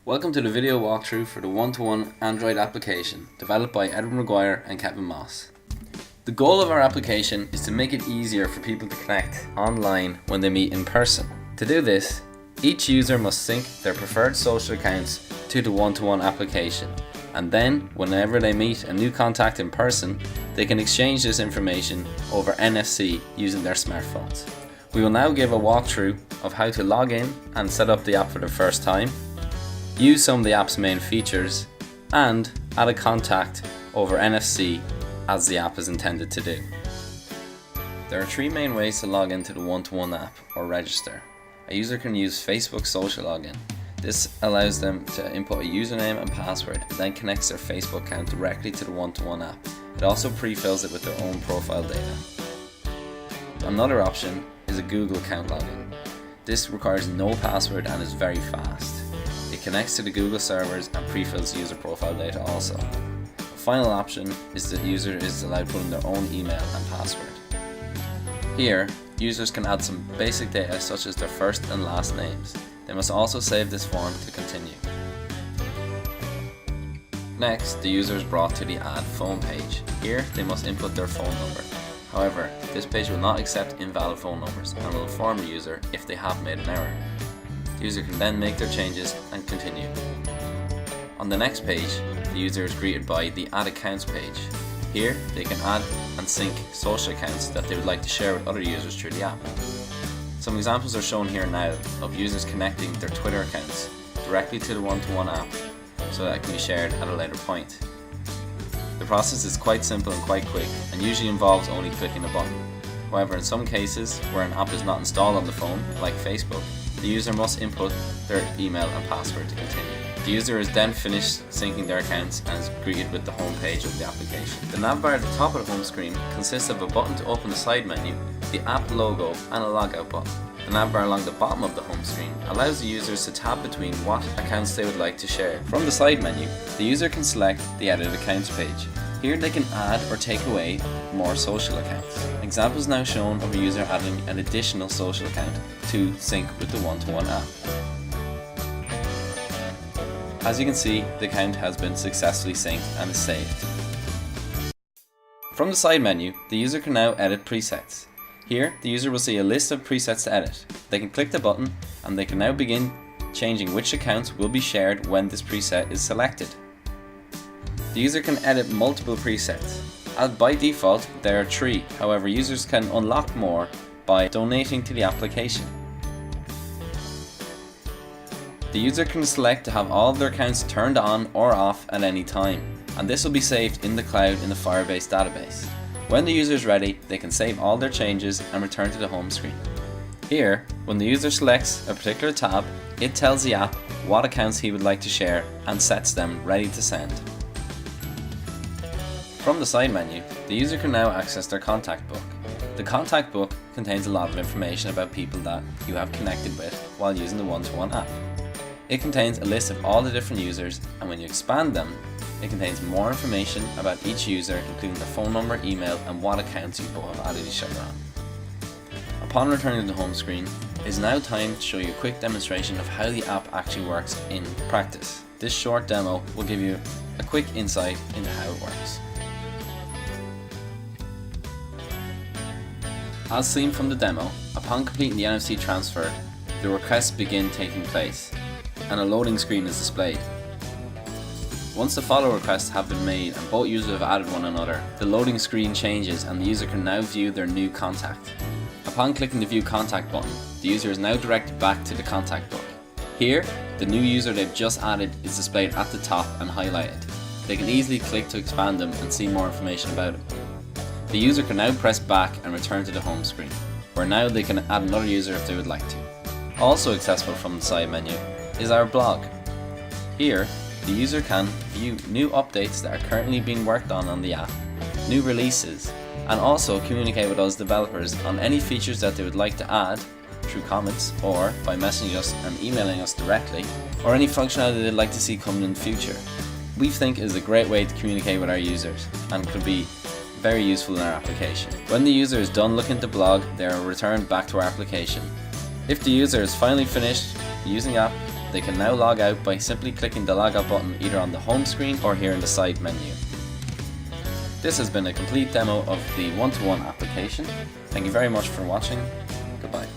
Welcome to the video walkthrough for the One2One Android application developed by Maguire and Kevin Mosse. The goal of our application is to make it easier for people to connect online when they meet in person. To do this, each user must sync their preferred social accounts to the One2One application, and then whenever they meet a new contact in person, they can exchange this information over NFC using their smartphones. We will now give a walkthrough of how to log in and set up the app for the first time, use some of the app's main features, and add a contact over NFC as the app is intended to do. There are three main ways to log into the One2One app or register. A user can use Facebook social login. This allows them to input a username and password and then connects their Facebook account directly to the One2One app. It also pre-fills it with their own profile data. Another option is a Google account login. This requires no password and is very fast. It connects to the Google servers and pre-fills user profile data also. The final option is that the user is allowed to put in their own email and password. Here, users can add some basic data such as their first and last names. They must also save this form to continue. Next, the user is brought to the Add Phone page. Here, they must input their phone number. However, this page will not accept invalid phone numbers and will inform the user if they have made an error. The user can then make their changes and continue. On the next page, the user is greeted by the Add Accounts page. Here, they can add and sync social accounts that they would like to share with other users through the app. Some examples are shown here now of users connecting their Twitter accounts directly to the One2One app so that it can be shared at a later point. The process is quite simple and quite quick and usually involves only clicking a button. However, in some cases where an app is not installed on the phone, like Facebook, the user must input their email and password to continue. The user is then finished syncing their accounts and is greeted with the home page of the application. The nav bar at the top of the home screen consists of a button to open the side menu, the app logo and a logout button. The nav bar along the bottom of the home screen allows the users to tab between what accounts they would like to share. From the side menu, the user can select the Edit Accounts page. Here they can add or take away more social accounts. Examples now shown of a user adding an additional social account to sync with the One2One app. As you can see, the account has been successfully synced and is saved. From the side menu, the user can now edit presets. Here, the user will see a list of presets to edit. They can click the button and they can now begin changing which accounts will be shared when this preset is selected. The user can edit multiple presets. As by default, there are 3, however users can unlock more by donating to the application. The user can select to have all of their accounts turned on or off at any time, and this will be saved in the cloud in the Firebase database. When the user is ready, they can save all their changes and return to the home screen. Here, when the user selects a particular tab, it tells the app what accounts he would like to share and sets them ready to send. From the side menu, the user can now access their contact book. The contact book contains a lot of information about people that you have connected with while using the One2One app. It contains a list of all the different users, and when you expand them, it contains more information about each user, including their phone number, email, and what accounts you both have added each other on. Upon returning to the home screen, it is now time to show you a quick demonstration of how the app actually works in practice. This short demo will give you a quick insight into how it works. As seen from the demo, upon completing the NFC transfer, the requests begin taking place, and a loading screen is displayed. Once the follow requests have been made and both users have added one another, the loading screen changes and the user can now view their new contact. Upon clicking the View Contact button, the user is now directed back to the contact book. Here, the new user they've just added is displayed at the top and highlighted. They can easily click to expand them and see more information about it. The user can now press back and return to the home screen, where now they can add another user if they would like to. Also accessible from the side menu is our blog. Here, the user can view new updates that are currently being worked on the app, new releases, and also communicate with us developers on any features that they would like to add through comments or by messaging us and emailing us directly, or any functionality they'd like to see coming in the future. We think it is a great way to communicate with our users and could be very useful in our application. When the user is done looking at the blog, they are returned back to our application. If the user is finally finished using the app, They can now log out by simply clicking the log out button either on the home screen or here in the side menu. This has been a complete demo of the One2One application. Thank you very much for watching. Goodbye.